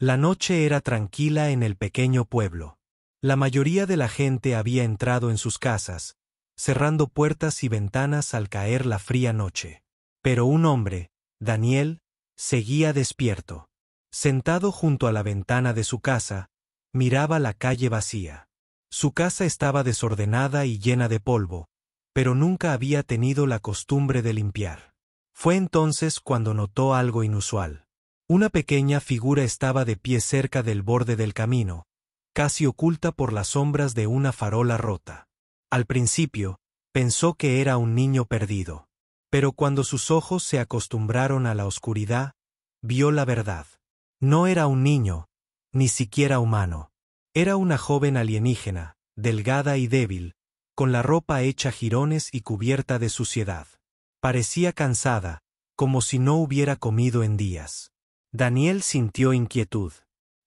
La noche era tranquila en el pequeño pueblo. La mayoría de la gente había entrado en sus casas, cerrando puertas y ventanas al caer la fría noche. Pero un hombre, Daniel, seguía despierto. Sentado junto a la ventana de su casa, miraba la calle vacía. Su casa estaba desordenada y llena de polvo, pero nunca había tenido la costumbre de limpiar. Fue entonces cuando notó algo inusual. Una pequeña figura estaba de pie cerca del borde del camino, casi oculta por las sombras de una farola rota. Al principio, pensó que era un niño perdido. Pero cuando sus ojos se acostumbraron a la oscuridad, vio la verdad. No era un niño, ni siquiera humano. Era una joven alienígena, delgada y débil, con la ropa hecha jirones y cubierta de suciedad. Parecía cansada, como si no hubiera comido en días. Daniel sintió inquietud.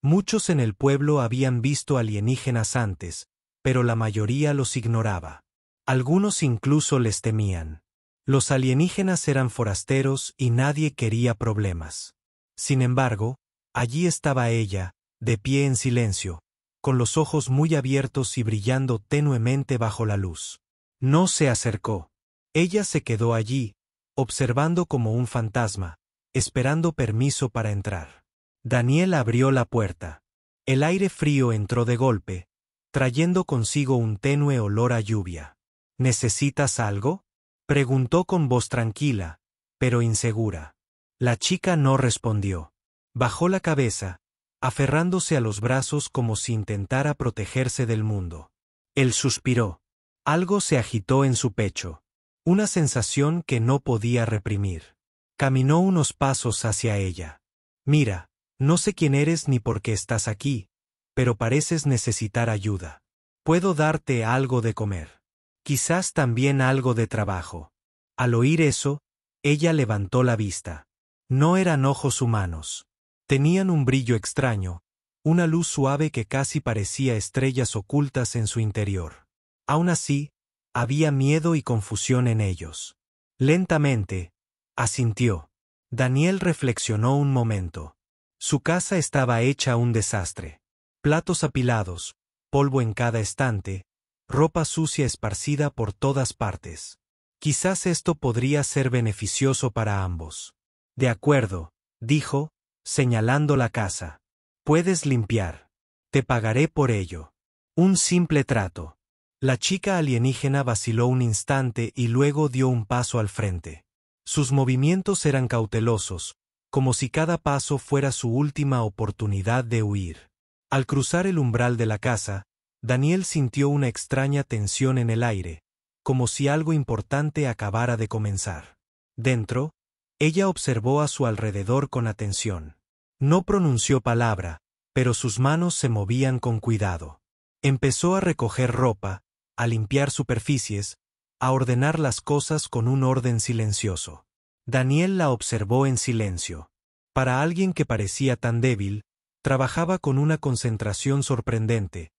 Muchos en el pueblo habían visto alienígenas antes, pero la mayoría los ignoraba. Algunos incluso les temían. Los alienígenas eran forasteros y nadie quería problemas. Sin embargo, allí estaba ella, de pie en silencio, con los ojos muy abiertos y brillando tenuemente bajo la luz. No se acercó. Ella se quedó allí, observando como un fantasma, esperando permiso para entrar. Daniel abrió la puerta. El aire frío entró de golpe, trayendo consigo un tenue olor a lluvia. ¿Necesitas algo?, preguntó con voz tranquila, pero insegura. La chica no respondió. Bajó la cabeza, aferrándose a los brazos como si intentara protegerse del mundo. Él suspiró. Algo se agitó en su pecho. Una sensación que no podía reprimir. Caminó unos pasos hacia ella. Mira, no sé quién eres ni por qué estás aquí, pero pareces necesitar ayuda. Puedo darte algo de comer. Quizás también algo de trabajo. Al oír eso, ella levantó la vista. No eran ojos humanos. Tenían un brillo extraño, una luz suave que casi parecía estrellas ocultas en su interior. Aún así, había miedo y confusión en ellos. Lentamente, asintió. Daniel reflexionó un momento. Su casa estaba hecha un desastre. Platos apilados, polvo en cada estante, ropa sucia esparcida por todas partes. Quizás esto podría ser beneficioso para ambos. De acuerdo, dijo, señalando la casa. Puedes limpiar. Te pagaré por ello. Un simple trato. La chica alienígena vaciló un instante y luego dio un paso al frente. Sus movimientos eran cautelosos, como si cada paso fuera su última oportunidad de huir. Al cruzar el umbral de la casa, Daniel sintió una extraña tensión en el aire, como si algo importante acabara de comenzar. Dentro, ella observó a su alrededor con atención. No pronunció palabra, pero sus manos se movían con cuidado. Empezó a recoger ropa, a limpiar superficies, a ordenar las cosas con un orden silencioso. Daniel la observó en silencio. Para alguien que parecía tan débil, trabajaba con una concentración sorprendente,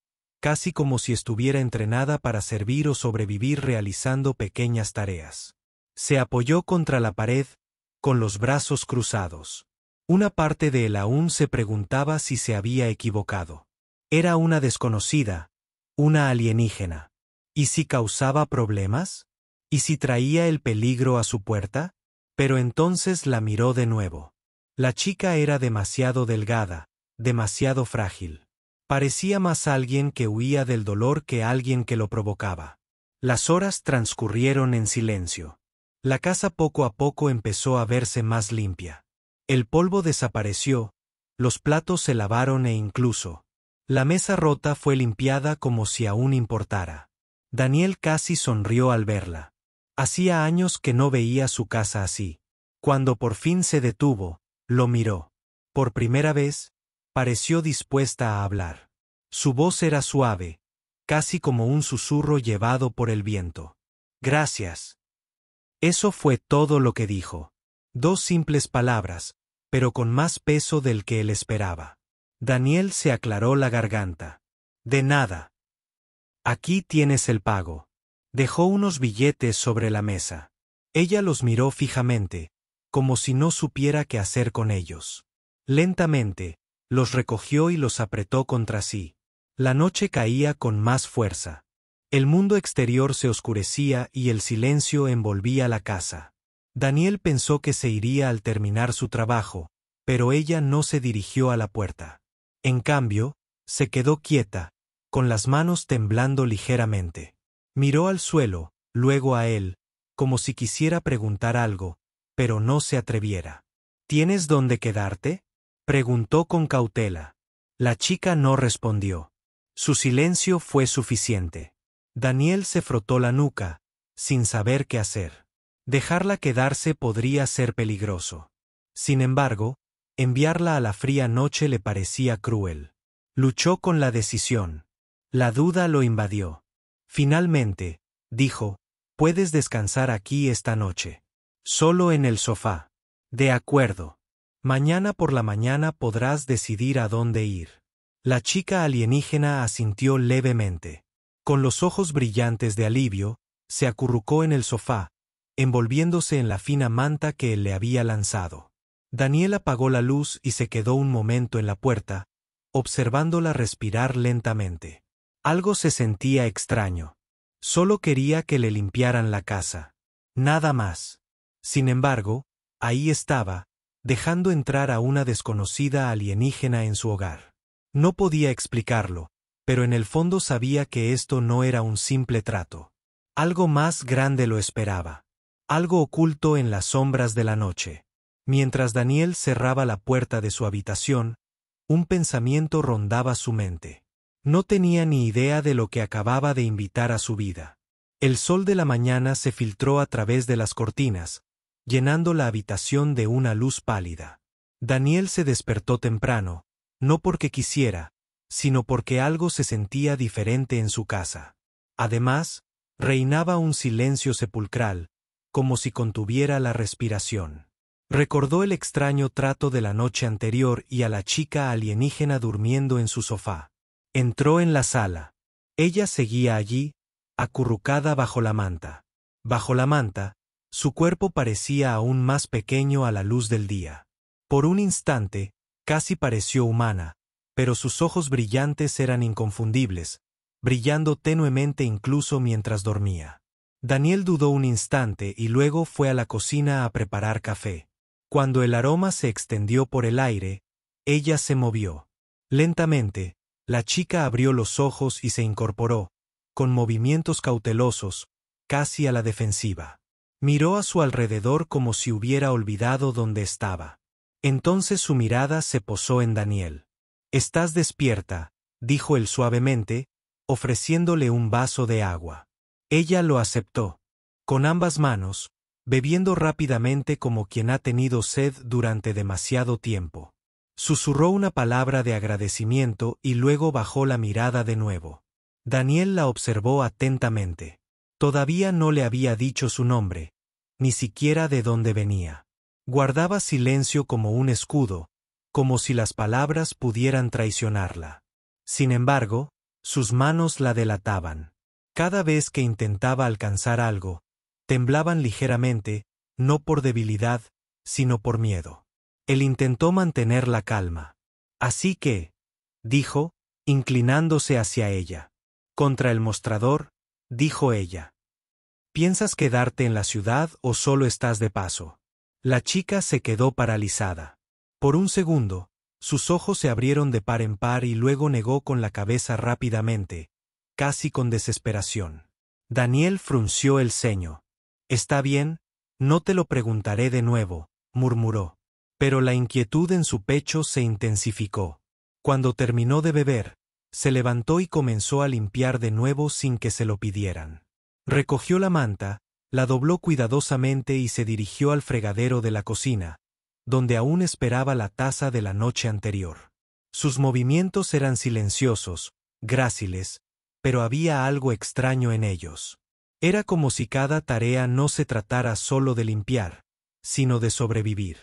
casi como si estuviera entrenada para servir o sobrevivir realizando pequeñas tareas. Se apoyó contra la pared, con los brazos cruzados. Una parte de él aún se preguntaba si se había equivocado. Era una desconocida, una alienígena. ¿Y si causaba problemas? ¿Y si traía el peligro a su puerta? Pero entonces la miró de nuevo. La chica era demasiado delgada, demasiado frágil. Parecía más alguien que huía del dolor que alguien que lo provocaba. Las horas transcurrieron en silencio. La casa poco a poco empezó a verse más limpia. El polvo desapareció, los platos se lavaron e incluso la mesa rota fue limpiada como si aún importara. Daniel casi sonrió al verla. Hacía años que no veía su casa así. Cuando por fin se detuvo, lo miró. Por primera vez, pareció dispuesta a hablar. Su voz era suave, casi como un susurro llevado por el viento. Gracias. Eso fue todo lo que dijo. 2 simples palabras, pero con más peso del que él esperaba. Daniel se aclaró la garganta. De nada. Aquí tienes el pago. Dejó unos billetes sobre la mesa. Ella los miró fijamente, como si no supiera qué hacer con ellos. Lentamente, los recogió y los apretó contra sí. La noche caía con más fuerza. El mundo exterior se oscurecía y el silencio envolvía la casa. Daniel pensó que se iría al terminar su trabajo, pero ella no se dirigió a la puerta. En cambio, se quedó quieta, con las manos temblando ligeramente. Miró al suelo, luego a él, como si quisiera preguntar algo, pero no se atreviera. ¿Tienes dónde quedarte?, preguntó con cautela. La chica no respondió. Su silencio fue suficiente. Daniel se frotó la nuca, sin saber qué hacer. Dejarla quedarse podría ser peligroso. Sin embargo, enviarla a la fría noche le parecía cruel. Luchó con la decisión. La duda lo invadió. Finalmente, dijo, «Puedes descansar aquí esta noche. Solo en el sofá». «De acuerdo. Mañana por la mañana podrás decidir a dónde ir». La chica alienígena asintió levemente. Con los ojos brillantes de alivio, se acurrucó en el sofá, envolviéndose en la fina manta que él le había lanzado. Daniel apagó la luz y se quedó un momento en la puerta, observándola respirar lentamente. Algo se sentía extraño. Solo quería que le limpiaran la casa. Nada más. Sin embargo, ahí estaba, dejando entrar a una desconocida alienígena en su hogar. No podía explicarlo, pero en el fondo sabía que esto no era un simple trato. Algo más grande lo esperaba. Algo oculto en las sombras de la noche. Mientras Daniel cerraba la puerta de su habitación, un pensamiento rondaba su mente. No tenía ni idea de lo que acababa de invitar a su vida. El sol de la mañana se filtró a través de las cortinas, llenando la habitación de una luz pálida. Daniel se despertó temprano, no porque quisiera, sino porque algo se sentía diferente en su casa. Además, reinaba un silencio sepulcral, como si contuviera la respiración. Recordó el extraño trato de la noche anterior y a la chica alienígena durmiendo en su sofá. Entró en la sala. Ella seguía allí, acurrucada bajo la manta. Bajo la manta, su cuerpo parecía aún más pequeño a la luz del día. Por un instante, casi pareció humana, pero sus ojos brillantes eran inconfundibles, brillando tenuemente incluso mientras dormía. Daniel dudó un instante y luego fue a la cocina a preparar café. Cuando el aroma se extendió por el aire, ella se movió. Lentamente, la chica abrió los ojos y se incorporó, con movimientos cautelosos, casi a la defensiva. Miró a su alrededor como si hubiera olvidado dónde estaba. Entonces su mirada se posó en Daniel. «Estás despierta», dijo él suavemente, ofreciéndole un vaso de agua. Ella lo aceptó. Con ambas manos, bebiendo rápidamente como quien ha tenido sed durante demasiado tiempo. Susurró una palabra de agradecimiento y luego bajó la mirada de nuevo. Daniel la observó atentamente. Todavía no le había dicho su nombre, ni siquiera de dónde venía. Guardaba silencio como un escudo, como si las palabras pudieran traicionarla. Sin embargo, sus manos la delataban. Cada vez que intentaba alcanzar algo, temblaban ligeramente, no por debilidad, sino por miedo. Él intentó mantener la calma. «Así que», dijo, inclinándose hacia ella. «Contra el mostrador», dijo ella. «¿Piensas quedarte en la ciudad o solo estás de paso?» La chica se quedó paralizada. Por un segundo, sus ojos se abrieron de par en par y luego negó con la cabeza rápidamente, casi con desesperación. Daniel frunció el ceño. «Está bien, no te lo preguntaré de nuevo», murmuró. Pero la inquietud en su pecho se intensificó. Cuando terminó de beber, se levantó y comenzó a limpiar de nuevo sin que se lo pidieran. Recogió la manta, la dobló cuidadosamente y se dirigió al fregadero de la cocina, donde aún esperaba la taza de la noche anterior. Sus movimientos eran silenciosos, gráciles, pero había algo extraño en ellos. Era como si cada tarea no se tratara solo de limpiar, sino de sobrevivir.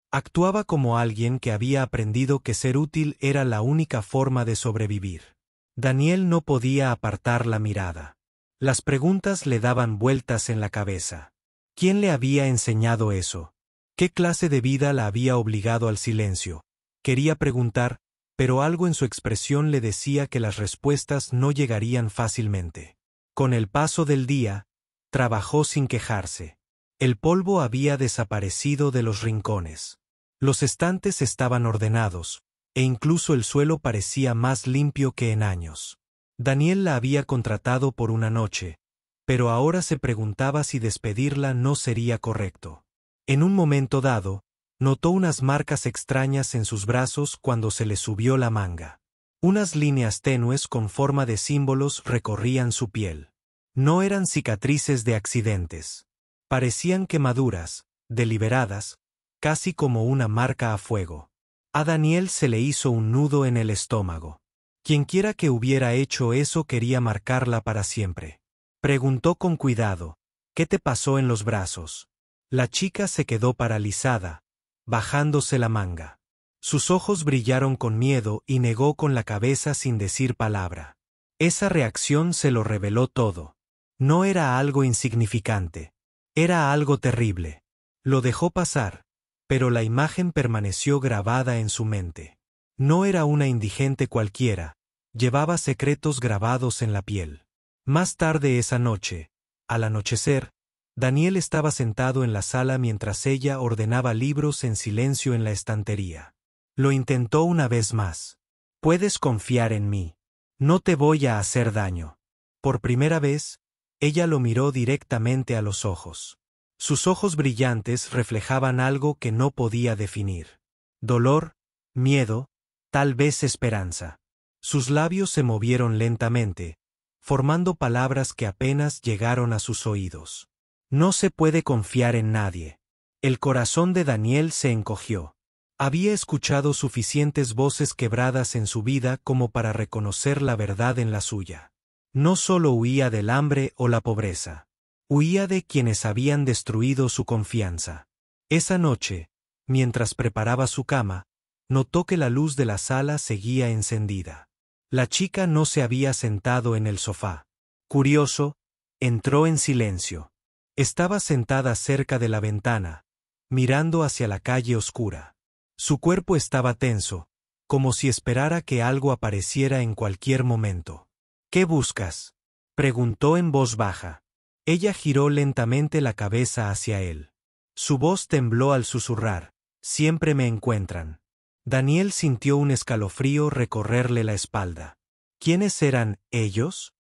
Actuaba como alguien que había aprendido que ser útil era la única forma de sobrevivir. Daniel no podía apartar la mirada. Las preguntas le daban vueltas en la cabeza. ¿Quién le había enseñado eso? ¿Qué clase de vida la había obligado al silencio? Quería preguntar, pero algo en su expresión le decía que las respuestas no llegarían fácilmente. Con el paso del día, trabajó sin quejarse. El polvo había desaparecido de los rincones. Los estantes estaban ordenados, e incluso el suelo parecía más limpio que en años. Daniel la había contratado por una noche, pero ahora se preguntaba si despedirla no sería correcto. En un momento dado, notó unas marcas extrañas en sus brazos cuando se le subió la manga. Unas líneas tenues con forma de símbolos recorrían su piel. No eran cicatrices de accidentes. Parecían quemaduras, deliberadas, casi como una marca a fuego. A Daniel se le hizo un nudo en el estómago. Quienquiera que hubiera hecho eso quería marcarla para siempre. Preguntó con cuidado, ¿qué te pasó en los brazos? La chica se quedó paralizada, bajándose la manga. Sus ojos brillaron con miedo y negó con la cabeza sin decir palabra. Esa reacción se lo reveló todo. No era algo insignificante. Era algo terrible. Lo dejó pasar, pero la imagen permaneció grabada en su mente. No era una indigente cualquiera, llevaba secretos grabados en la piel. Más tarde esa noche, al anochecer, Daniel estaba sentado en la sala mientras ella ordenaba libros en silencio en la estantería. Lo intentó una vez más. Puedes confiar en mí. No te voy a hacer daño. Por primera vez, ella lo miró directamente a los ojos. Sus ojos brillantes reflejaban algo que no podía definir. Dolor, miedo, tal vez esperanza. Sus labios se movieron lentamente, formando palabras que apenas llegaron a sus oídos. No se puede confiar en nadie. El corazón de Daniel se encogió. Había escuchado suficientes voces quebradas en su vida como para reconocer la verdad en la suya. No solo huía del hambre o la pobreza. Huía de quienes habían destruido su confianza. Esa noche, mientras preparaba su cama, notó que la luz de la sala seguía encendida. La chica no se había sentado en el sofá. Curioso, entró en silencio. Estaba sentada cerca de la ventana, mirando hacia la calle oscura. Su cuerpo estaba tenso, como si esperara que algo apareciera en cualquier momento. ¿Qué buscas?, preguntó en voz baja. Ella giró lentamente la cabeza hacia él. Su voz tembló al susurrar, «Siempre me encuentran». Daniel sintió un escalofrío recorrerle la espalda. ¿Quiénes eran ellos?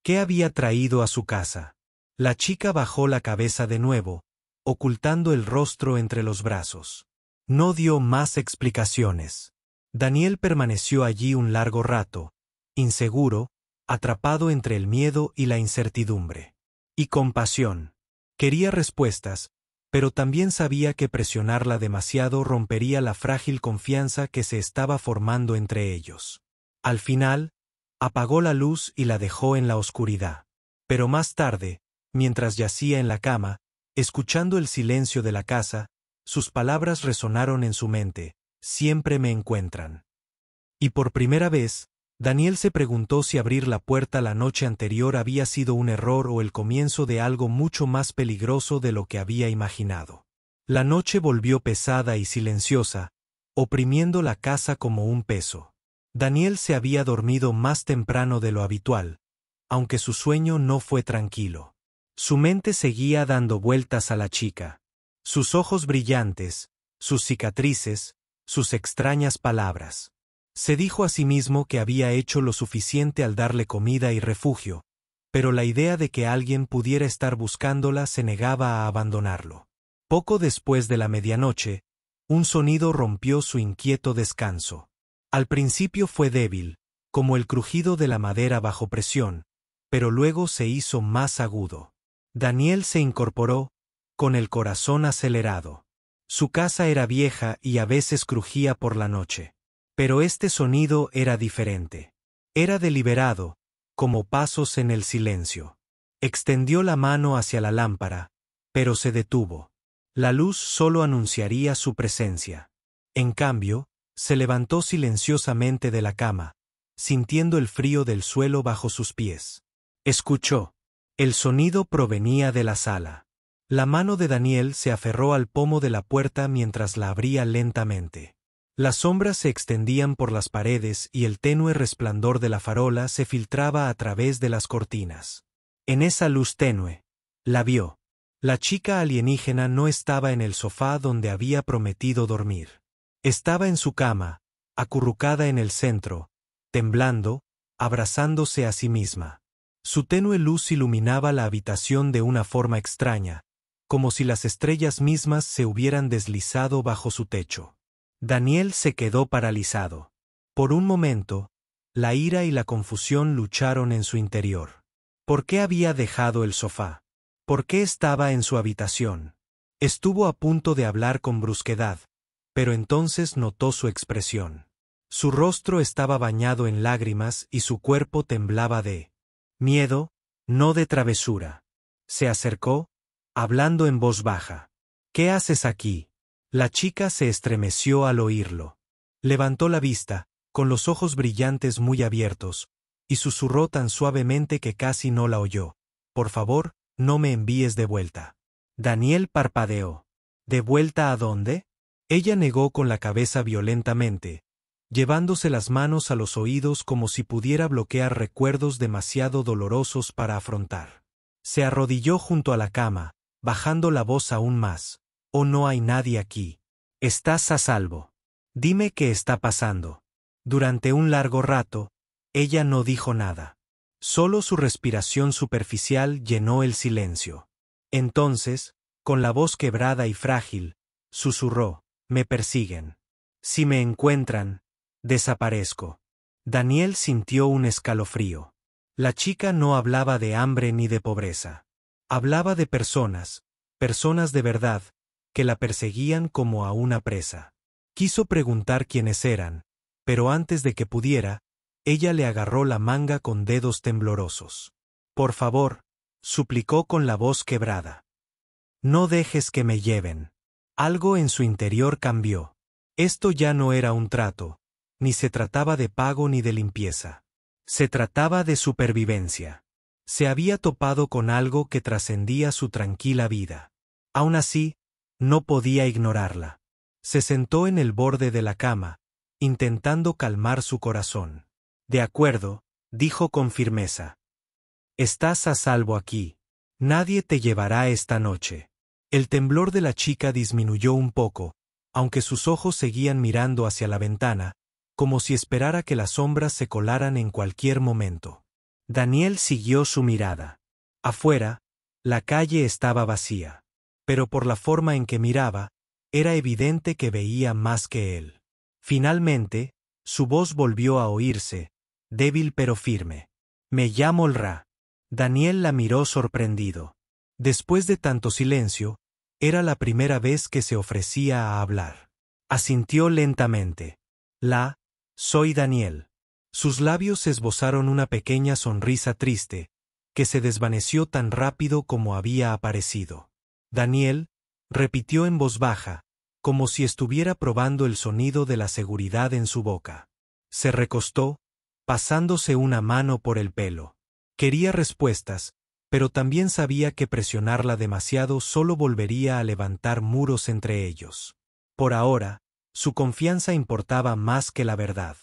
¿Qué había traído a su casa? La chica bajó la cabeza de nuevo, ocultando el rostro entre los brazos. No dio más explicaciones. Daniel permaneció allí un largo rato, inseguro, atrapado entre el miedo y la incertidumbre. Y compasión. Quería respuestas, pero también sabía que presionarla demasiado rompería la frágil confianza que se estaba formando entre ellos. Al final, apagó la luz y la dejó en la oscuridad. Pero más tarde, mientras yacía en la cama, escuchando el silencio de la casa, sus palabras resonaron en su mente, «Siempre me encuentran». Y por primera vez, Daniel se preguntó si abrir la puerta la noche anterior había sido un error o el comienzo de algo mucho más peligroso de lo que había imaginado. La noche volvió pesada y silenciosa, oprimiendo la casa como un peso. Daniel se había dormido más temprano de lo habitual, aunque su sueño no fue tranquilo. Su mente seguía dando vueltas a la chica. Sus ojos brillantes, sus cicatrices, sus extrañas palabras. Se dijo a sí mismo que había hecho lo suficiente al darle comida y refugio, pero la idea de que alguien pudiera estar buscándola se negaba a abandonarlo. Poco después de la medianoche, un sonido rompió su inquieto descanso. Al principio fue débil, como el crujido de la madera bajo presión, pero luego se hizo más agudo. Daniel se incorporó, con el corazón acelerado. Su casa era vieja y a veces crujía por la noche. Pero este sonido era diferente. Era deliberado, como pasos en el silencio. Extendió la mano hacia la lámpara, pero se detuvo. La luz solo anunciaría su presencia. En cambio, se levantó silenciosamente de la cama, sintiendo el frío del suelo bajo sus pies. Escuchó. El sonido provenía de la sala. La mano de Daniel se aferró al pomo de la puerta mientras la abría lentamente. Las sombras se extendían por las paredes y el tenue resplandor de la farola se filtraba a través de las cortinas. En esa luz tenue, la vio. La chica alienígena no estaba en el sofá donde había prometido dormir. Estaba en su cama, acurrucada en el centro, temblando, abrazándose a sí misma. Su tenue luz iluminaba la habitación de una forma extraña, como si las estrellas mismas se hubieran deslizado bajo su techo. Daniel se quedó paralizado. Por un momento, la ira y la confusión lucharon en su interior. ¿Por qué había dejado el sofá? ¿Por qué estaba en su habitación? Estuvo a punto de hablar con brusquedad, pero entonces notó su expresión. Su rostro estaba bañado en lágrimas y su cuerpo temblaba de miedo, no de travesura. Se acercó, hablando en voz baja. ¿Qué haces aquí? La chica se estremeció al oírlo. Levantó la vista, con los ojos brillantes muy abiertos, y susurró tan suavemente que casi no la oyó. Por favor, no me envíes de vuelta. Daniel parpadeó. ¿De vuelta a dónde? Ella negó con la cabeza violentamente, llevándose las manos a los oídos como si pudiera bloquear recuerdos demasiado dolorosos para afrontar. Se arrodilló junto a la cama, bajando la voz aún más. «Oh, no hay nadie aquí. Estás a salvo. Dime qué está pasando». Durante un largo rato, ella no dijo nada. Solo su respiración superficial llenó el silencio. Entonces, con la voz quebrada y frágil, susurró: «Me persiguen. Si me encuentran, desaparezco». Daniel sintió un escalofrío. La chica no hablaba de hambre ni de pobreza. Hablaba de personas de verdad, que la perseguían como a una presa. Quiso preguntar quiénes eran, pero antes de que pudiera, ella le agarró la manga con dedos temblorosos. «Por favor», suplicó con la voz quebrada. «No dejes que me lleven». Algo en su interior cambió. Esto ya no era un trato, ni se trataba de pago ni de limpieza. Se trataba de supervivencia. Se había topado con algo que trascendía su tranquila vida. Aún así, no podía ignorarla. Se sentó en el borde de la cama, intentando calmar su corazón. «De acuerdo», dijo con firmeza. «Estás a salvo aquí. Nadie te llevará esta noche». El temblor de la chica disminuyó un poco, aunque sus ojos seguían mirando hacia la ventana, como si esperara que las sombras se colaran en cualquier momento. Daniel siguió su mirada. Afuera, la calle estaba vacía. Pero por la forma en que miraba, era evidente que veía más que él. Finalmente, su voz volvió a oírse, débil pero firme. «Me llamo Ra». Daniel la miró sorprendido. Después de tanto silencio, era la primera vez que se ofrecía a hablar. Asintió lentamente. «Soy Daniel». Sus labios esbozaron una pequeña sonrisa triste, que se desvaneció tan rápido como había aparecido. Daniel, repitió en voz baja, como si estuviera probando el sonido de la seguridad en su boca. Se recostó, pasándose una mano por el pelo. Quería respuestas, pero también sabía que presionarla demasiado solo volvería a levantar muros entre ellos. Por ahora, su confianza importaba más que la verdad.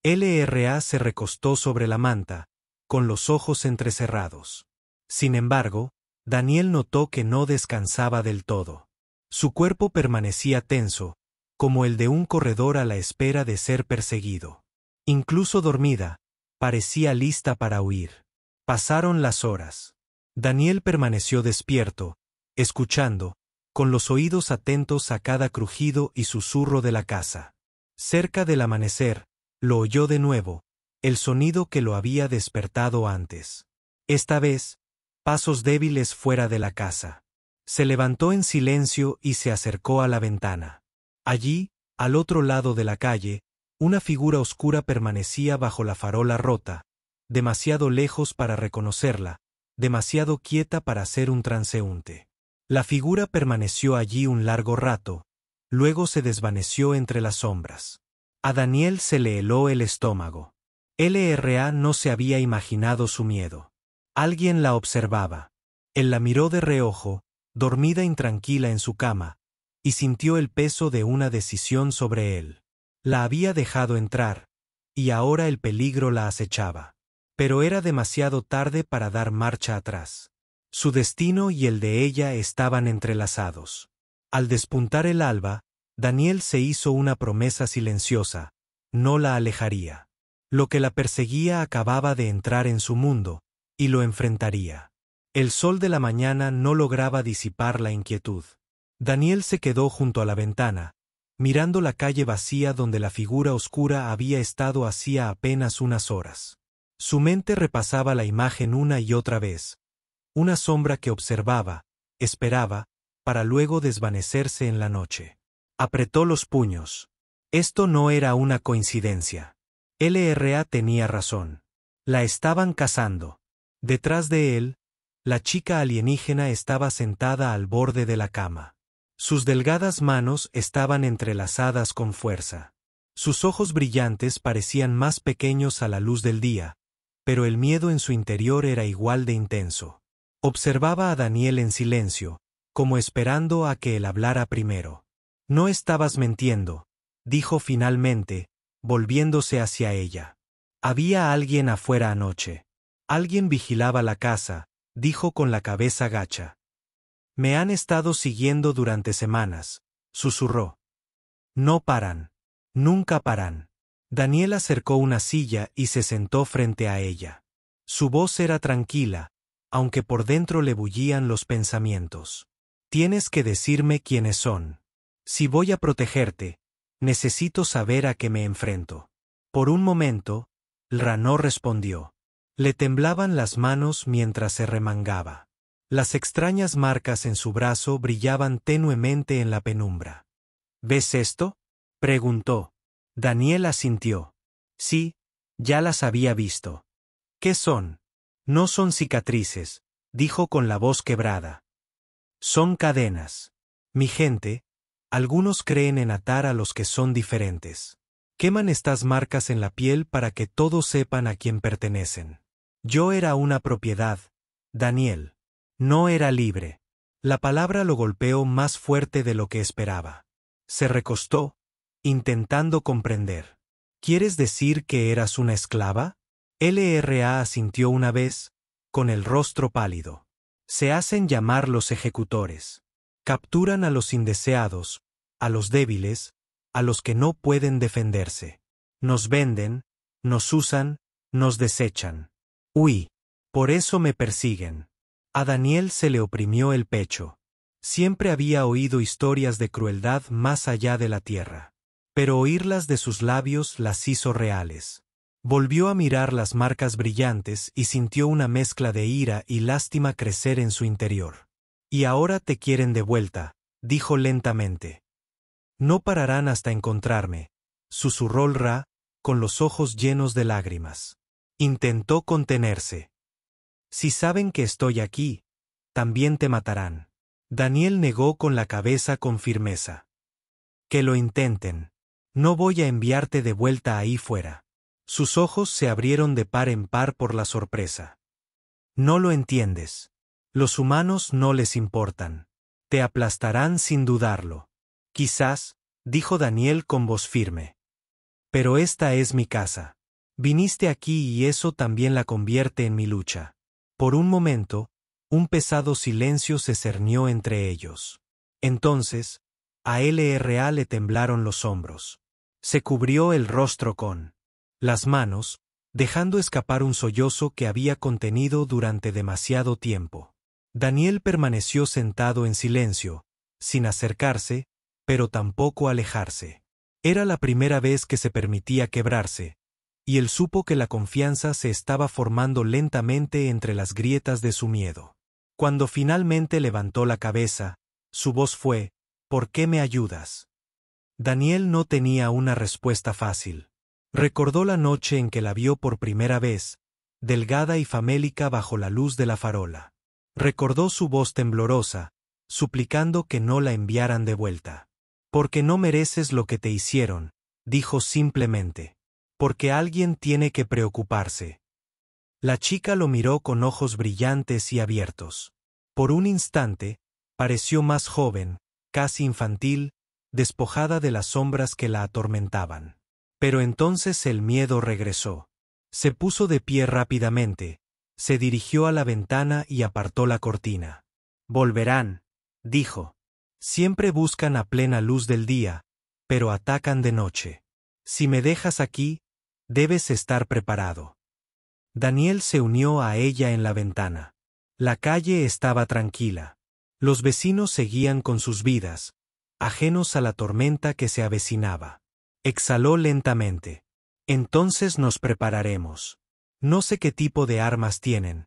LRA se recostó sobre la manta, con los ojos entrecerrados. Sin embargo, Daniel notó que no descansaba del todo. Su cuerpo permanecía tenso, como el de un corredor a la espera de ser perseguido. Incluso dormida, parecía lista para huir. Pasaron las horas. Daniel permaneció despierto, escuchando, con los oídos atentos a cada crujido y susurro de la casa. Cerca del amanecer, lo oyó de nuevo, el sonido que lo había despertado antes. Esta vez, pasos débiles fuera de la casa. Se levantó en silencio y se acercó a la ventana. Allí, al otro lado de la calle, una figura oscura permanecía bajo la farola rota, demasiado lejos para reconocerla, demasiado quieta para ser un transeúnte. La figura permaneció allí un largo rato, luego se desvaneció entre las sombras. A Daniel se le heló el estómago. LRA no se había imaginado su miedo. Alguien la observaba. Él la miró de reojo, dormida intranquila en su cama, y sintió el peso de una decisión sobre él. La había dejado entrar, y ahora el peligro la acechaba. Pero era demasiado tarde para dar marcha atrás. Su destino y el de ella estaban entrelazados. Al despuntar el alba, Daniel se hizo una promesa silenciosa: no la alejaría. Lo que la perseguía acababa de entrar en su mundo, y lo enfrentaría. El sol de la mañana no lograba disipar la inquietud. Daniel se quedó junto a la ventana, mirando la calle vacía donde la figura oscura había estado hacía apenas unas horas. Su mente repasaba la imagen una y otra vez. Una sombra que observaba, esperaba, para luego desvanecerse en la noche. Apretó los puños. Esto no era una coincidencia. LRA tenía razón. La estaban cazando. Detrás de él, la chica alienígena estaba sentada al borde de la cama. Sus delgadas manos estaban entrelazadas con fuerza. Sus ojos brillantes parecían más pequeños a la luz del día, pero el miedo en su interior era igual de intenso. Observaba a Daniel en silencio, como esperando a que él hablara primero. No estabas mintiendo, dijo finalmente, volviéndose hacia ella. Había alguien afuera anoche. Alguien vigilaba la casa, dijo con la cabeza gacha. Me han estado siguiendo durante semanas, susurró. No paran. Nunca paran. Daniel acercó una silla y se sentó frente a ella. Su voz era tranquila, aunque por dentro le bullían los pensamientos. Tienes que decirme quiénes son. Si voy a protegerte, necesito saber a qué me enfrento. Por un momento, Lra no respondió. Le temblaban las manos mientras se remangaba. Las extrañas marcas en su brazo brillaban tenuemente en la penumbra. ¿Ves esto?, preguntó. Daniel asintió. Sí, ya las había visto. ¿Qué son? No son cicatrices, dijo con la voz quebrada. Son cadenas. Mi gente, algunos creen en atar a los que son diferentes. Queman estas marcas en la piel para que todos sepan a quién pertenecen. Yo era una propiedad, Daniel. No era libre. La palabra lo golpeó más fuerte de lo que esperaba. Se recostó, intentando comprender. ¿Quieres decir que eras una esclava? LRA asintió una vez, con el rostro pálido. Se hacen llamar los ejecutores. Capturan a los indeseados, a los débiles, a los que no pueden defenderse. Nos venden, nos usan, nos desechan. Uy, por eso me persiguen. A Daniel se le oprimió el pecho. Siempre había oído historias de crueldad más allá de la tierra. Pero oírlas de sus labios las hizo reales. Volvió a mirar las marcas brillantes y sintió una mezcla de ira y lástima crecer en su interior. Y ahora te quieren de vuelta, dijo lentamente. No pararán hasta encontrarme, susurró Lra, con los ojos llenos de lágrimas. Intentó contenerse. Si saben que estoy aquí, también te matarán. Daniel negó con la cabeza con firmeza. Que lo intenten. No voy a enviarte de vuelta ahí fuera. Sus ojos se abrieron de par en par por la sorpresa. No lo entiendes. Los humanos no les importan. Te aplastarán sin dudarlo. Quizás, dijo Daniel con voz firme. Pero esta es mi casa. Viniste aquí y eso también la convierte en mi lucha. Por un momento, un pesado silencio se cernió entre ellos. Entonces, a LRA le temblaron los hombros. Se cubrió el rostro con las manos, dejando escapar un sollozo que había contenido durante demasiado tiempo. Daniel permaneció sentado en silencio, sin acercarse, pero tampoco alejarse. Era la primera vez que se permitía quebrarse, y él supo que la confianza se estaba formando lentamente entre las grietas de su miedo. Cuando finalmente levantó la cabeza, su voz fue: ¿por qué me ayudas? Daniel no tenía una respuesta fácil. Recordó la noche en que la vio por primera vez, delgada y famélica bajo la luz de la farola. Recordó su voz temblorosa, suplicando que no la enviaran de vuelta. Porque no mereces lo que te hicieron, dijo simplemente. Porque alguien tiene que preocuparse. La chica lo miró con ojos brillantes y abiertos. Por un instante, pareció más joven, casi infantil, despojada de las sombras que la atormentaban. Pero entonces el miedo regresó. Se puso de pie rápidamente, se dirigió a la ventana y apartó la cortina. «Volverán», dijo. «Siempre buscan a plena luz del día, pero atacan de noche. Si me dejas aquí, debes estar preparado». Daniel se unió a ella en la ventana. La calle estaba tranquila. Los vecinos seguían con sus vidas, ajenos a la tormenta que se avecinaba. Exhaló lentamente. «Entonces nos prepararemos. No sé qué tipo de armas tienen,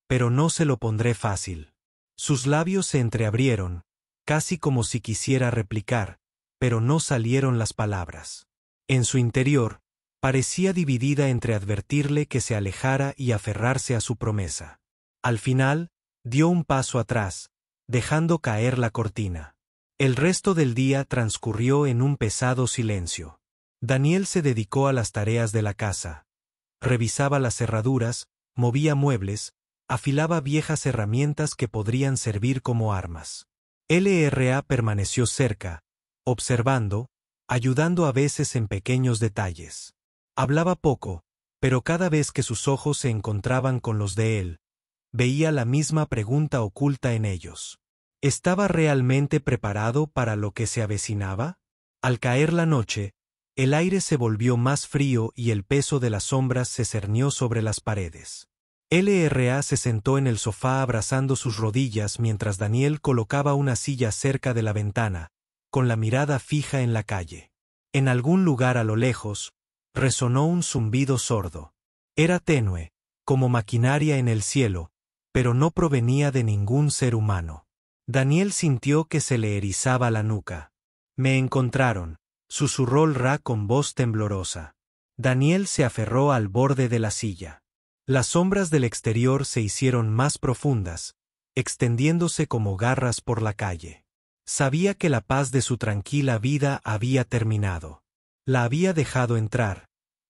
pero no se lo pondré fácil». Sus labios se entreabrieron, casi como si quisiera replicar, pero no salieron las palabras. En su interior, parecía dividida entre advertirle que se alejara y aferrarse a su promesa. Al final, dio un paso atrás, dejando caer la cortina. El resto del día transcurrió en un pesado silencio. Daniel se dedicó a las tareas de la casa. Revisaba las cerraduras, movía muebles, afilaba viejas herramientas que podrían servir como armas. LRA permaneció cerca, observando, ayudando a veces en pequeños detalles. Hablaba poco, pero cada vez que sus ojos se encontraban con los de él, veía la misma pregunta oculta en ellos. ¿Estaba realmente preparado para lo que se avecinaba? Al caer la noche, el aire se volvió más frío y el peso de las sombras se cernió sobre las paredes. LRA se sentó en el sofá abrazando sus rodillas mientras Daniel colocaba una silla cerca de la ventana, con la mirada fija en la calle. En algún lugar a lo lejos, resonó un zumbido sordo. Era tenue, como maquinaria en el cielo, pero no provenía de ningún ser humano. Daniel sintió que se le erizaba la nuca. «Me encontraron», susurró Ra con voz temblorosa. Daniel se aferró al borde de la silla. Las sombras del exterior se hicieron más profundas, extendiéndose como garras por la calle. Sabía que la paz de su tranquila vida había terminado. La había dejado entrar,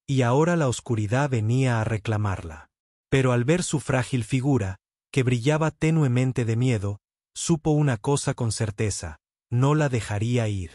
y ahora la oscuridad venía a reclamarla. Pero al ver su frágil figura, que brillaba tenuemente de miedo, supo una cosa con certeza: no la dejaría ir.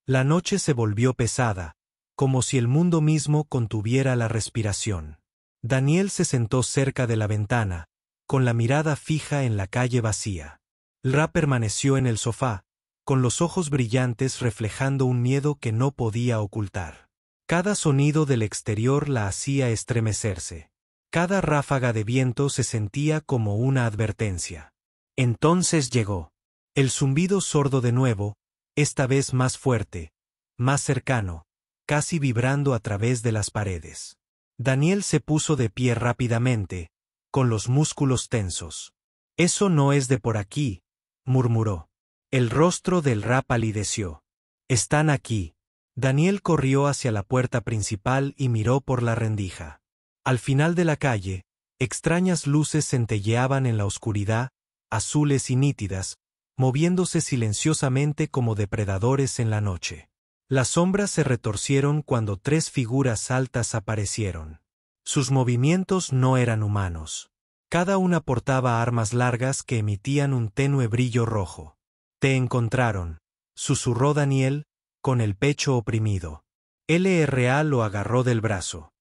La noche se volvió pesada, como si el mundo mismo contuviera la respiración. Daniel se sentó cerca de la ventana, con la mirada fija en la calle vacía. Ra permaneció en el sofá, con los ojos brillantes reflejando un miedo que no podía ocultar. Cada sonido del exterior la hacía estremecerse. Cada ráfaga de viento se sentía como una advertencia. Entonces llegó. El zumbido sordo de nuevo, esta vez más fuerte, más cercano, casi vibrando a través de las paredes. Daniel se puso de pie rápidamente, con los músculos tensos. «Eso no es de por aquí», murmuró. El rostro del Ra palideció. «Están aquí». Daniel corrió hacia la puerta principal y miró por la rendija. Al final de la calle, extrañas luces centelleaban en la oscuridad, azules y nítidas, moviéndose silenciosamente como depredadores en la noche. Las sombras se retorcieron cuando 3 figuras altas aparecieron. Sus movimientos no eran humanos. Cada una portaba armas largas que emitían un tenue brillo rojo. «Te encontraron», susurró Daniel, con el pecho oprimido. LRA lo agarró del brazo.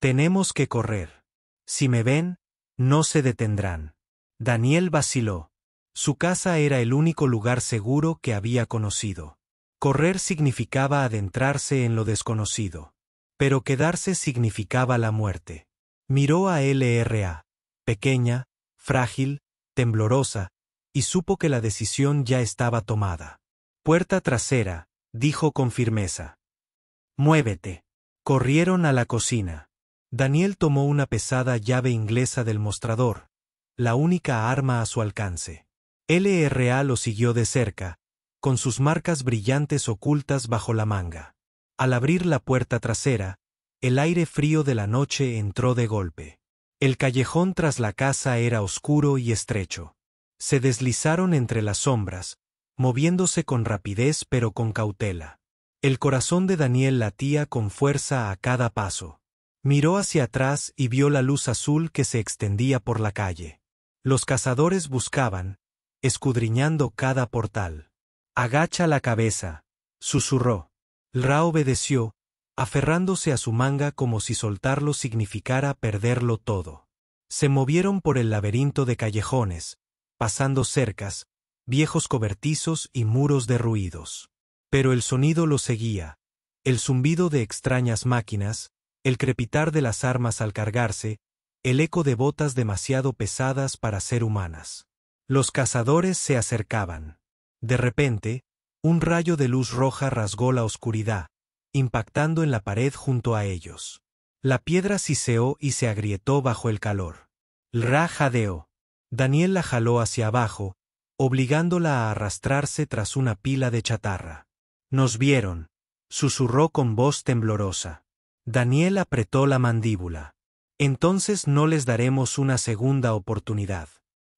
«Tenemos que correr. Si me ven, no se detendrán». Daniel vaciló. Su casa era el único lugar seguro que había conocido. Correr significaba adentrarse en lo desconocido. Pero quedarse significaba la muerte. Miró a LRA, pequeña, frágil, temblorosa, y supo que la decisión ya estaba tomada. «Puerta trasera», dijo con firmeza. «Muévete». Corrieron a la cocina. Daniel tomó una pesada llave inglesa del mostrador, la única arma a su alcance. LRA lo siguió de cerca, con sus marcas brillantes ocultas bajo la manga. Al abrir la puerta trasera, el aire frío de la noche entró de golpe. El callejón tras la casa era oscuro y estrecho. Se deslizaron entre las sombras, moviéndose con rapidez pero con cautela. El corazón de Daniel latía con fuerza a cada paso. Miró hacia atrás y vio la luz azul que se extendía por la calle. Los cazadores buscaban, escudriñando cada portal. «Agacha la cabeza», susurró. Ra obedeció, aferrándose a su manga como si soltarlo significara perderlo todo. Se movieron por el laberinto de callejones, pasando cercas, viejos cobertizos y muros derruidos. Pero el sonido los seguía, el zumbido de extrañas máquinas, el crepitar de las armas al cargarse, el eco de botas demasiado pesadas para ser humanas. Los cazadores se acercaban. De repente, un rayo de luz roja rasgó la oscuridad, impactando en la pared junto a ellos. La piedra siseó y se agrietó bajo el calor. Ra jadeó. Daniel la jaló hacia abajo, obligándola a arrastrarse tras una pila de chatarra. Nos vieron, susurró con voz temblorosa. Daniel apretó la mandíbula. Entonces no les daremos una segunda oportunidad.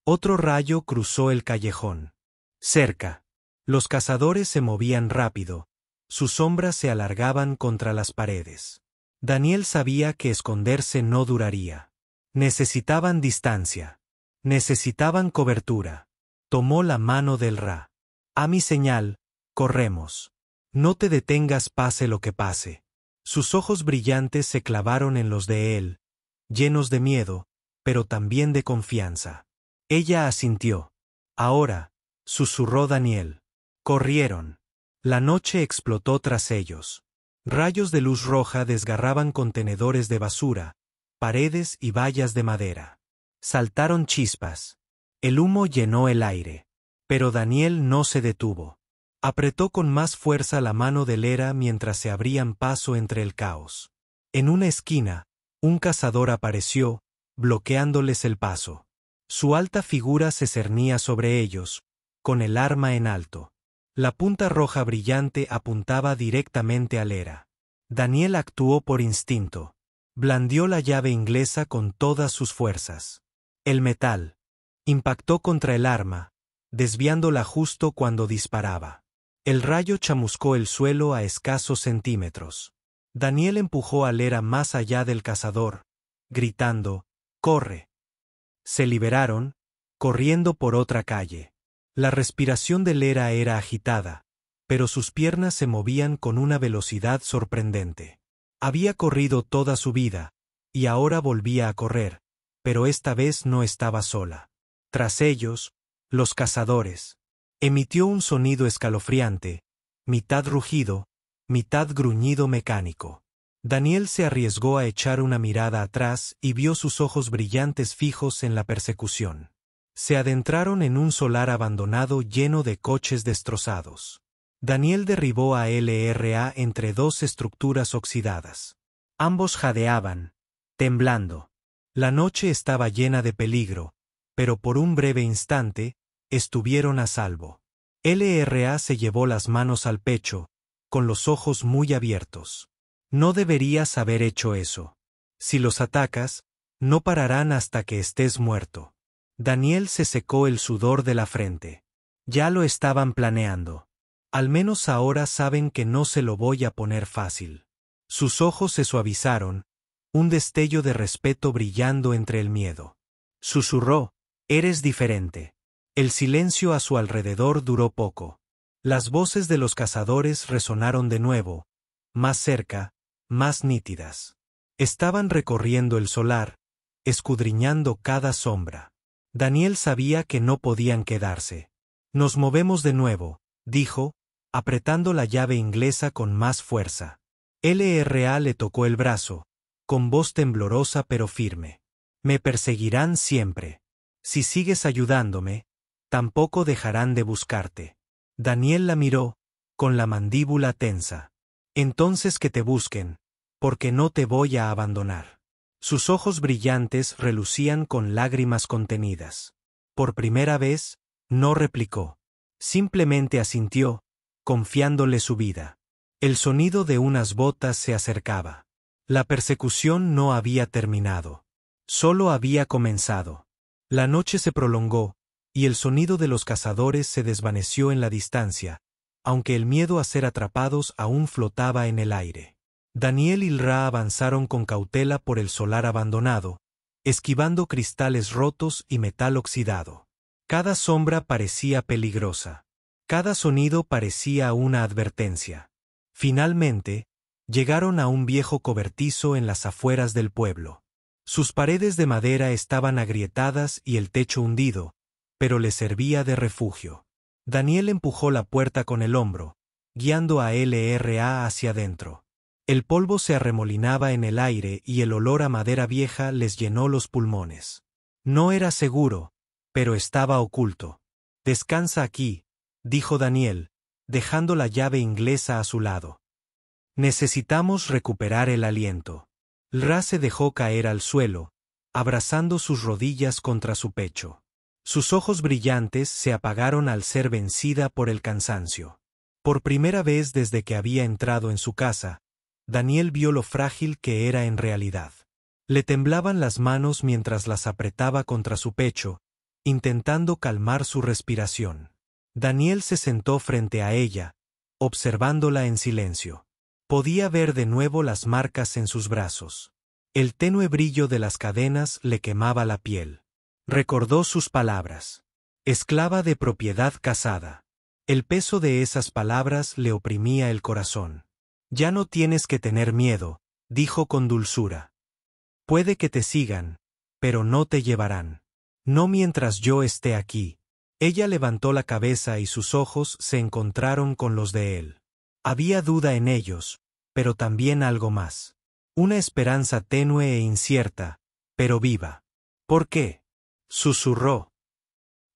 Otro rayo cruzó el callejón. Cerca. Los cazadores se movían rápido, sus sombras se alargaban contra las paredes. Daniel sabía que esconderse no duraría. Necesitaban distancia. Necesitaban cobertura. Tomó la mano del Ra. A mi señal, corremos. No te detengas pase lo que pase. Sus ojos brillantes se clavaron en los de él, llenos de miedo, pero también de confianza. Ella asintió. Ahora, susurró Daniel. Corrieron. La noche explotó tras ellos. Rayos de luz roja desgarraban contenedores de basura, paredes y vallas de madera. Saltaron chispas. El humo llenó el aire. Pero Daniel no se detuvo. Apretó con más fuerza la mano de Lera mientras se abrían paso entre el caos. En una esquina, un cazador apareció, bloqueándoles el paso. Su alta figura se cernía sobre ellos, con el arma en alto. La punta roja brillante apuntaba directamente a Lera. Daniel actuó por instinto. Blandió la llave inglesa con todas sus fuerzas. El metal impactó contra el arma, desviándola justo cuando disparaba. El rayo chamuscó el suelo a escasos centímetros. Daniel empujó a Lera más allá del cazador, gritando, «¡Corre!». Se liberaron, corriendo por otra calle. La respiración de Lera era agitada, pero sus piernas se movían con una velocidad sorprendente. Había corrido toda su vida, y ahora volvía a correr, pero esta vez no estaba sola. Tras ellos, los cazadores. Emitió un sonido escalofriante, mitad rugido, mitad gruñido mecánico. Daniel se arriesgó a echar una mirada atrás y vio sus ojos brillantes fijos en la persecución. Se adentraron en un solar abandonado lleno de coches destrozados. Daniel derribó a LRA entre dos estructuras oxidadas. Ambos jadeaban, temblando. La noche estaba llena de peligro, pero por un breve instante, estuvieron a salvo. LRA se llevó las manos al pecho, con los ojos muy abiertos. No deberías haber hecho eso. Si los atacas, no pararán hasta que estés muerto. Daniel se secó el sudor de la frente. Ya lo estaban planeando. Al menos ahora saben que no se lo voy a poner fácil. Sus ojos se suavizaron, un destello de respeto brillando entre el miedo. Susurró, «Eres diferente». El silencio a su alrededor duró poco. Las voces de los cazadores resonaron de nuevo, más cerca, más nítidas. Estaban recorriendo el solar, escudriñando cada sombra. Daniel sabía que no podían quedarse. «Nos movemos de nuevo», dijo, apretando la llave inglesa con más fuerza. LRA le tocó el brazo, con voz temblorosa pero firme. «Me perseguirán siempre. Si sigues ayudándome, tampoco dejarán de buscarte». Daniel la miró, con la mandíbula tensa. «Entonces que te busquen, porque no te voy a abandonar». Sus ojos brillantes relucían con lágrimas contenidas. Por primera vez, no replicó. Simplemente asintió, confiándole su vida. El sonido de unas botas se acercaba. La persecución no había terminado. Solo había comenzado. La noche se prolongó, y el sonido de los cazadores se desvaneció en la distancia, aunque el miedo a ser atrapados aún flotaba en el aire. Daniel y Ra avanzaron con cautela por el solar abandonado, esquivando cristales rotos y metal oxidado. Cada sombra parecía peligrosa. Cada sonido parecía una advertencia. Finalmente, llegaron a un viejo cobertizo en las afueras del pueblo. Sus paredes de madera estaban agrietadas y el techo hundido, pero le servía de refugio. Daniel empujó la puerta con el hombro, guiando a LRA hacia adentro. El polvo se arremolinaba en el aire y el olor a madera vieja les llenó los pulmones. No era seguro, pero estaba oculto. «Descansa aquí», dijo Daniel, dejando la llave inglesa a su lado. «Necesitamos recuperar el aliento». Ra se dejó caer al suelo, abrazando sus rodillas contra su pecho. Sus ojos brillantes se apagaron al ser vencida por el cansancio. Por primera vez desde que había entrado en su casa, Daniel vio lo frágil que era en realidad. Le temblaban las manos mientras las apretaba contra su pecho, intentando calmar su respiración. Daniel se sentó frente a ella, observándola en silencio. Podía ver de nuevo las marcas en sus brazos. El tenue brillo de las cadenas le quemaba la piel. Recordó sus palabras. Esclava de propiedad casada. El peso de esas palabras le oprimía el corazón. «Ya no tienes que tener miedo», dijo con dulzura. «Puede que te sigan, pero no te llevarán. No mientras yo esté aquí». Ella levantó la cabeza y sus ojos se encontraron con los de él. Había duda en ellos, pero también algo más. Una esperanza tenue e incierta, pero viva. «¿Por qué?», susurró.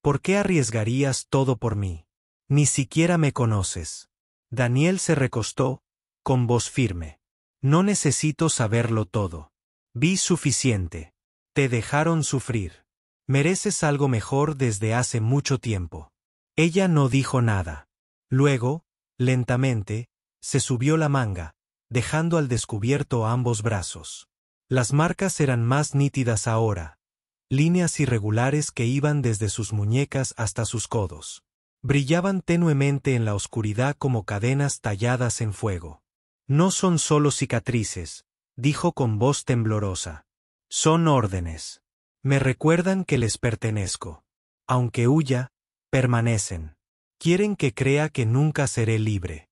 «¿Por qué arriesgarías todo por mí? Ni siquiera me conoces». Daniel se recostó, con voz firme. «No necesito saberlo todo. Vi suficiente. Te dejaron sufrir. Mereces algo mejor desde hace mucho tiempo». Ella no dijo nada. Luego, lentamente, se subió la manga, dejando al descubierto ambos brazos. Las marcas eran más nítidas ahora, líneas irregulares que iban desde sus muñecas hasta sus codos. Brillaban tenuemente en la oscuridad como cadenas talladas en fuego. «No son solo cicatrices», dijo con voz temblorosa. «Son órdenes. Me recuerdan que les pertenezco. Aunque huya, permanecen. Quieren que crea que nunca seré libre».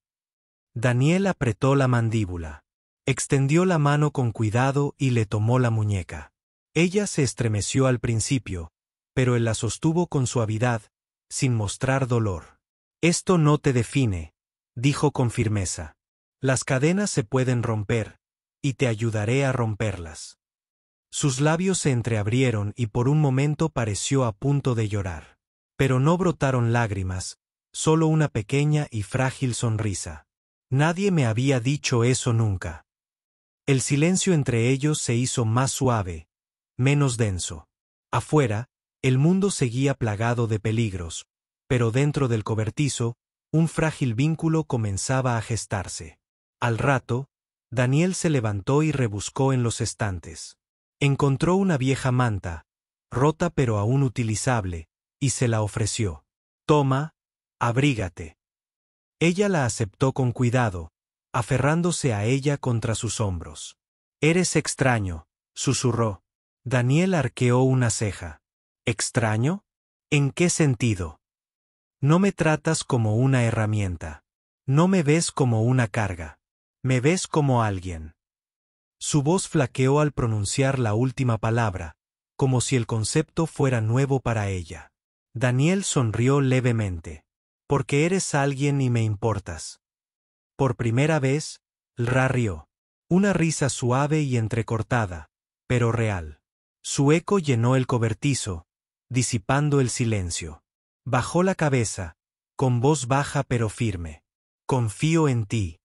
Daniel apretó la mandíbula. Extendió la mano con cuidado y le tomó la muñeca. Ella se estremeció al principio, pero él la sostuvo con suavidad, sin mostrar dolor. «Esto no te define», dijo con firmeza. «Las cadenas se pueden romper, y te ayudaré a romperlas». Sus labios se entreabrieron y por un momento pareció a punto de llorar. Pero no brotaron lágrimas, solo una pequeña y frágil sonrisa. «Nadie me había dicho eso nunca». El silencio entre ellos se hizo más suave, menos denso. Afuera, el mundo seguía plagado de peligros, pero dentro del cobertizo, un frágil vínculo comenzaba a gestarse. Al rato, Daniel se levantó y rebuscó en los estantes. Encontró una vieja manta, rota pero aún utilizable, y se la ofreció. «Toma, abrígate». Ella la aceptó con cuidado, aferrándose a ella contra sus hombros. «Eres extraño», susurró. Daniel arqueó una ceja. «¿Extraño? ¿En qué sentido?» «No me tratas como una herramienta. No me ves como una carga. Me ves como alguien». Su voz flaqueó al pronunciar la última palabra, como si el concepto fuera nuevo para ella. Daniel sonrió levemente. «Porque eres alguien y me importas». Por primera vez, Ra rió. Una risa suave y entrecortada, pero real. Su eco llenó el cobertizo, disipando el silencio. Bajó la cabeza, con voz baja pero firme. «Confío en ti».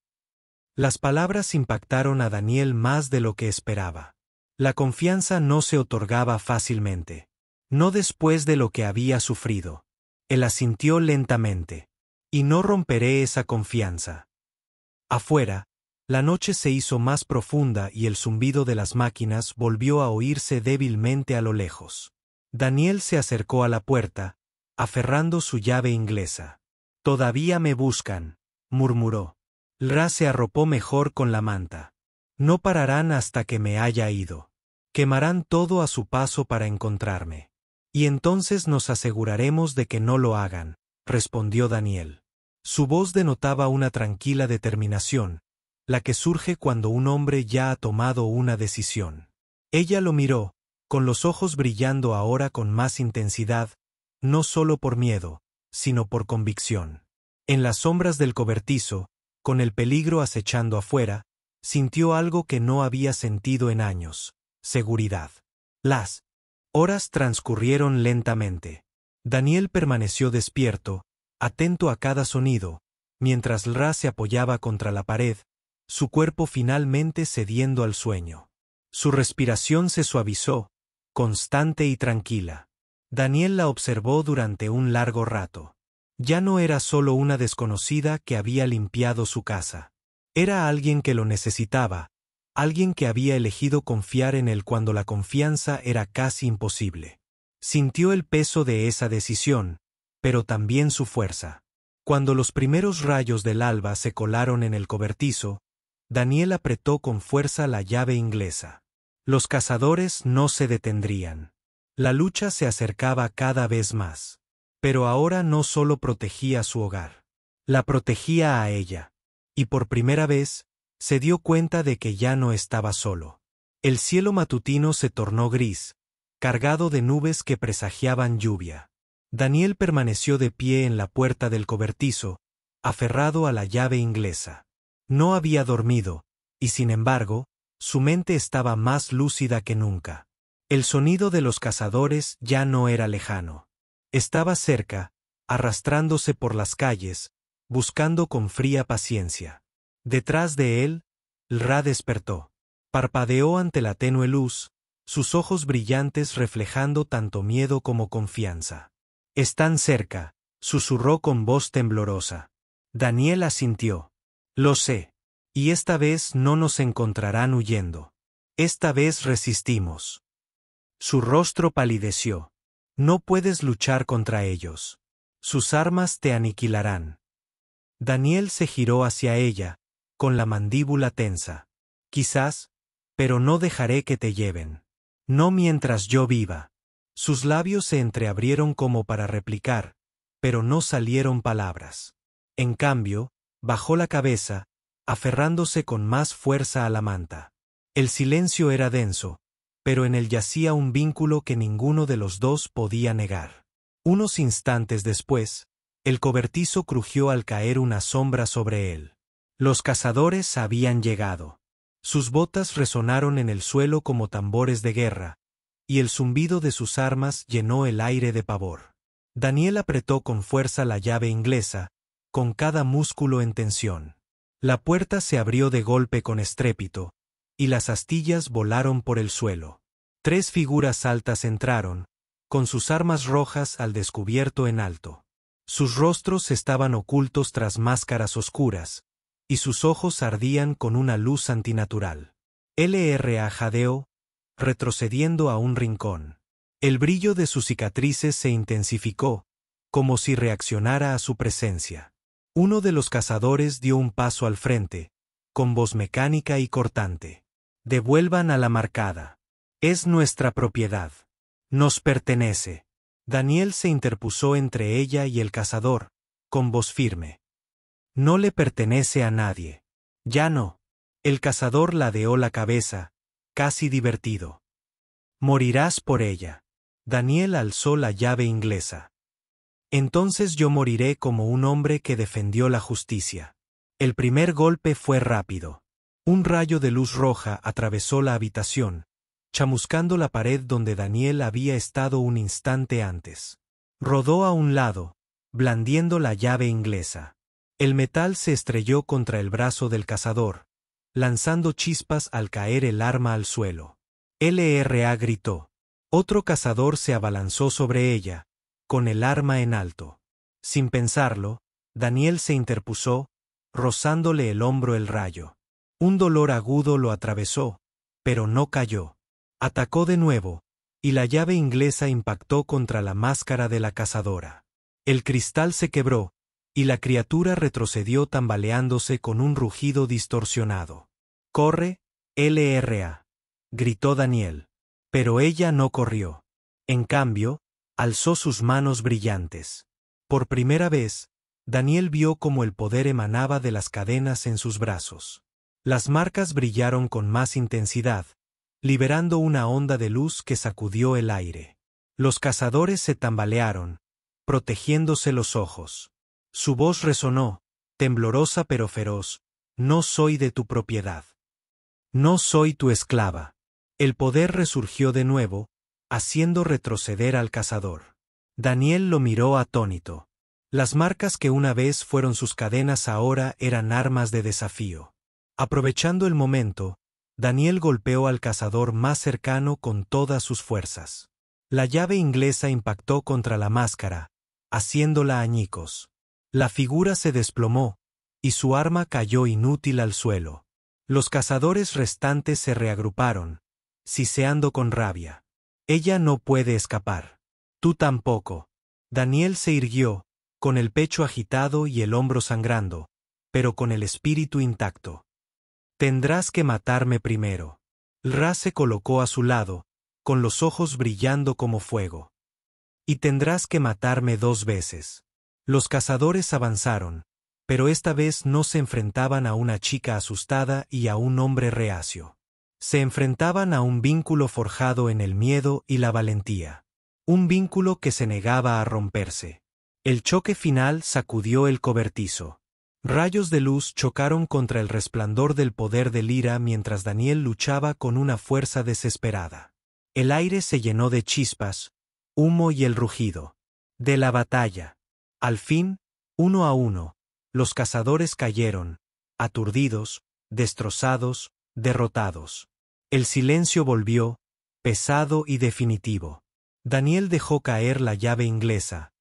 Las palabras impactaron a Daniel más de lo que esperaba. La confianza no se otorgaba fácilmente. No después de lo que había sufrido. Él asintió lentamente. «Y no romperé esa confianza». Afuera, la noche se hizo más profunda y el zumbido de las máquinas volvió a oírse débilmente a lo lejos. Daniel se acercó a la puerta, aferrando su llave inglesa. «Todavía me buscan», murmuró. Ra se arropó mejor con la manta. «No pararán hasta que me haya ido. Quemarán todo a su paso para encontrarme. Y entonces nos aseguraremos de que no lo hagan», respondió Daniel. Su voz denotaba una tranquila determinación, la que surge cuando un hombre ya ha tomado una decisión. Ella lo miró, con los ojos brillando ahora con más intensidad, no solo por miedo, sino por convicción. En las sombras del cobertizo, con el peligro acechando afuera, sintió algo que no había sentido en años: seguridad. Las horas transcurrieron lentamente. Daniel permaneció despierto, atento a cada sonido, mientras Ra se apoyaba contra la pared, su cuerpo finalmente cediendo al sueño. Su respiración se suavizó, constante y tranquila. Daniel la observó durante un largo rato. Ya no era solo una desconocida que había limpiado su casa. Era alguien que lo necesitaba, alguien que había elegido confiar en él cuando la confianza era casi imposible. Sintió el peso de esa decisión, pero también su fuerza. Cuando los primeros rayos del alba se colaron en el cobertizo, Daniel apretó con fuerza la llave inglesa. Los cazadores no se detendrían. La lucha se acercaba cada vez más. Pero ahora no solo protegía su hogar. La protegía a ella. Y por primera vez, se dio cuenta de que ya no estaba solo. El cielo matutino se tornó gris, cargado de nubes que presagiaban lluvia. Daniel permaneció de pie en la puerta del cobertizo, aferrado a la llave inglesa. No había dormido, y sin embargo, su mente estaba más lúcida que nunca. El sonido de los cazadores ya no era lejano. Estaba cerca, arrastrándose por las calles, buscando con fría paciencia. Detrás de él, Ra despertó. Parpadeó ante la tenue luz, sus ojos brillantes reflejando tanto miedo como confianza. «Están cerca», susurró con voz temblorosa. Daniel asintió. «Lo sé. Y esta vez no nos encontrarán huyendo. Esta vez resistimos». Su rostro palideció. «No puedes luchar contra ellos. Sus armas te aniquilarán». Daniel se giró hacia ella, con la mandíbula tensa. «Quizás, pero no dejaré que te lleven. No mientras yo viva». Sus labios se entreabrieron como para replicar, pero no salieron palabras. En cambio, bajó la cabeza, aferrándose con más fuerza a la manta. El silencio era denso, pero en él yacía un vínculo que ninguno de los dos podía negar. Unos instantes después, el cobertizo crujió al caer una sombra sobre él. Los cazadores habían llegado. Sus botas resonaron en el suelo como tambores de guerra, y el zumbido de sus armas llenó el aire de pavor. Daniel apretó con fuerza la llave inglesa, con cada músculo en tensión. La puerta se abrió de golpe con estrépito, y las astillas volaron por el suelo. 3 figuras altas entraron, con sus armas rojas al descubierto en alto. Sus rostros estaban ocultos tras máscaras oscuras, y sus ojos ardían con una luz antinatural. L.R.A. jadeó, retrocediendo a un rincón. El brillo de sus cicatrices se intensificó, como si reaccionara a su presencia. Uno de los cazadores dio un paso al frente, con voz mecánica y cortante. «Devuelvan a la marcada. Es nuestra propiedad. Nos pertenece». Daniel se interpuso entre ella y el cazador, con voz firme. «No le pertenece a nadie». «Ya no». El cazador ladeó la cabeza, casi divertido. «Morirás por ella». Daniel alzó la llave inglesa. «Entonces yo moriré como un hombre que defendió la justicia». El primer golpe fue rápido. Un rayo de luz roja atravesó la habitación, chamuscando la pared donde Daniel había estado un instante antes. Rodó a un lado, blandiendo la llave inglesa. El metal se estrelló contra el brazo del cazador, lanzando chispas al caer el arma al suelo. L.R.A. gritó. Otro cazador se abalanzó sobre ella, con el arma en alto. Sin pensarlo, Daniel se interpuso, rozándole el hombro el rayo. Un dolor agudo lo atravesó, pero no cayó. Atacó de nuevo, y la llave inglesa impactó contra la máscara de la cazadora. El cristal se quebró, y la criatura retrocedió tambaleándose con un rugido distorsionado. «Corre, L.R.A», gritó Daniel. Pero ella no corrió. En cambio, alzó sus manos brillantes. Por primera vez, Daniel vio cómo el poder emanaba de las cadenas en sus brazos. Las marcas brillaron con más intensidad, liberando una onda de luz que sacudió el aire. Los cazadores se tambalearon, protegiéndose los ojos. Su voz resonó, temblorosa pero feroz: «No soy de tu propiedad. No soy tu esclava». El poder resurgió de nuevo, haciendo retroceder al cazador. Daniel lo miró atónito. Las marcas que una vez fueron sus cadenas ahora eran armas de desafío. Aprovechando el momento, Daniel golpeó al cazador más cercano con todas sus fuerzas. La llave inglesa impactó contra la máscara, haciéndola añicos. La figura se desplomó, y su arma cayó inútil al suelo. Los cazadores restantes se reagruparon, siseando con rabia. «Ella no puede escapar. Tú tampoco». Daniel se irguió, con el pecho agitado y el hombro sangrando, pero con el espíritu intacto. «Tendrás que matarme primero». Ra se colocó a su lado, con los ojos brillando como fuego. «Y tendrás que matarme 2 veces». Los cazadores avanzaron, pero esta vez no se enfrentaban a una chica asustada y a un hombre reacio. Se enfrentaban a un vínculo forjado en el miedo y la valentía. Un vínculo que se negaba a romperse. El choque final sacudió el cobertizo. Rayos de luz chocaron contra el resplandor del poder de Lyra mientras Daniel luchaba con una fuerza desesperada. El aire se llenó de chispas, humo y el rugido de la batalla. Al fin, 1 a 1, los cazadores cayeron, aturdidos, destrozados, derrotados. El silencio volvió, pesado y definitivo. Daniel dejó caer la llave inglesa.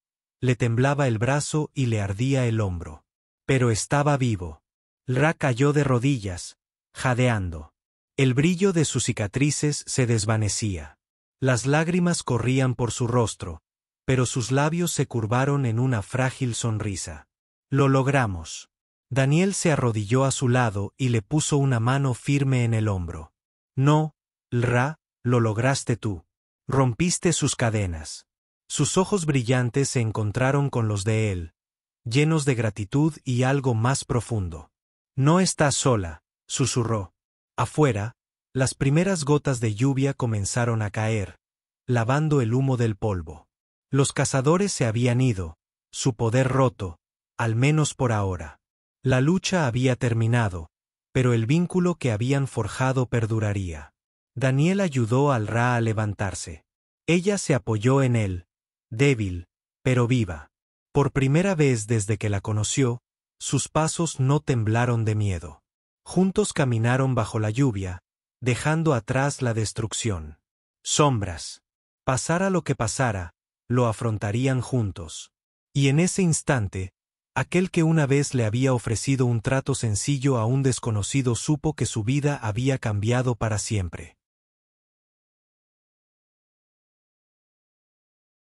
Le temblaba el brazo y le ardía el hombro. Pero estaba vivo. Ra cayó de rodillas, jadeando. El brillo de sus cicatrices se desvanecía. Las lágrimas corrían por su rostro, pero sus labios se curvaron en una frágil sonrisa. «Lo logramos». Daniel se arrodilló a su lado y le puso una mano firme en el hombro. «No, Ra, lo lograste tú. Rompiste sus cadenas». Sus ojos brillantes se encontraron con los de él, llenos de gratitud y algo más profundo. «No estás sola», susurró. Afuera, las primeras gotas de lluvia comenzaron a caer, lavando el humo del polvo. Los cazadores se habían ido, su poder roto, al menos por ahora. La lucha había terminado, pero el vínculo que habían forjado perduraría. Daniel ayudó al Ra a levantarse. Ella se apoyó en él, débil, pero viva. Por primera vez desde que la conoció, sus pasos no temblaron de miedo. Juntos caminaron bajo la lluvia, dejando atrás la destrucción. Sombras. Pasara lo que pasara, lo afrontarían juntos. Y en ese instante, aquel que una vez le había ofrecido un trato sencillo a un desconocido supo que su vida había cambiado para siempre.